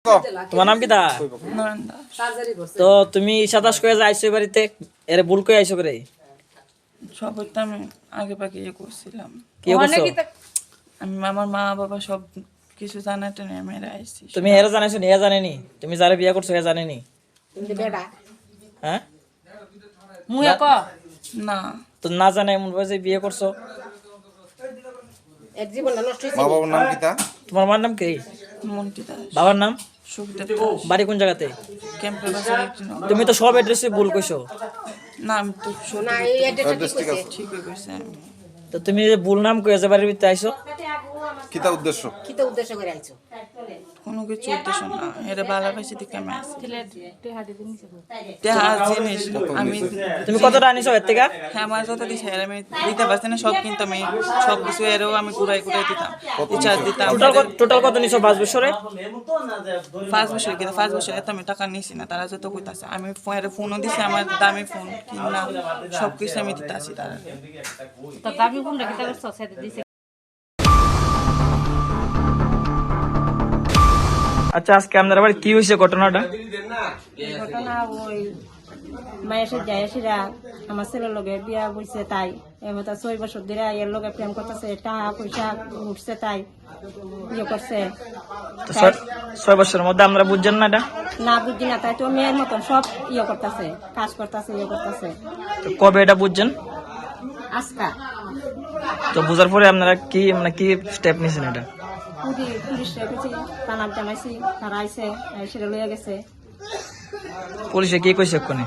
তোমার নাম কি দা? তো তুমি 27 করে যাইছো বাড়িতে, এর ভুল করে আইছো করে? সব তো আমি আগে পাকে ইয়ে করছিলাম। কি করছো? আমি আমার মা বাবা সব কিছু জানাতে নেই, আমি আইছি। তুমি এরা জানাইছো নি? এরা জানেনি তুমি যারা বিয়ে করছো? এরা জানেনি? হ্যাঁ মুয়া ক না, তো না জানে এমন ভাবে যে বিয়ে করছো। মা বাবার নাম কি তা? তোমার মার নাম কি? মন্টি দাস, বাবার নাম? সুখদেব দাস, বাড়ি কোন জায়গাতে? ক্যাম্পের বাজার 18 তুমি তো সব অ্যাড্রেসে ভুল কইছো। না আমি তো অ্যাড্রেস ঠিক আছে। ঠিক হয়ে গেছে। আমি তো তুমি যে ভুল নাম কইছো বাড়ির ভিতরে আইছো, কি তা উদ্দেশ্য? কোনো কিছু উদ্দেশ্য না, এটা বালা পাইছে দিকে আমি আসি। তেহা জিনিস আমি তুমি কতটা আনিছো এর থেকে? হ্যাঁ আমার যত দিছে আমি দিতে পারছি না সব, কিন্তু আমি সব কিছু এরও আমি ঘুরাই দিতাম, রিচার্জ দিতাম। টোটাল কত নিছো 5 বছরে? 5 বছর কিন্তু 5 বছর এত আমি টাকা নিছি না, তারা যত কইতাছে। আমি ফোনও দিছি, আমার দামি ফোন কিনা সব কিছু আমি দিতাছি তারা। তো দাবি কোনটা কিতা করছ সেটা দিছে। আচ্ছা আজকে আপনার আবার কি হয়েছে ঘটনাটা? ঘটনা ওই মায়ের জায়েসিরা আমার ছেলের লগে বিয়া বইছে, তাই এবার 6 বছর ধরে এর লগে প্রেম করতেছে, টাকা পয়সা উঠছে, তাই ইয়ে করছে। 6 বছরের মধ্যে আমরা বুঝছেন না এটা? না বুঝি না, তাই তো মেয়ের মতন সব ইয়ে করতেছে, কাজ করতেছে, ইয়ে করতেছে। তো কবে এটা বুঝছেন? আজকা তো বুঝার পরে আপনারা কি কি স্টেপ নিয়েছেন এটা? পুলিশ রেখেছি, থানার জানাইছি, তারা আইসে সেটা লইয়া গেছে। পুলিশে কি কইছে এক্ষুনি?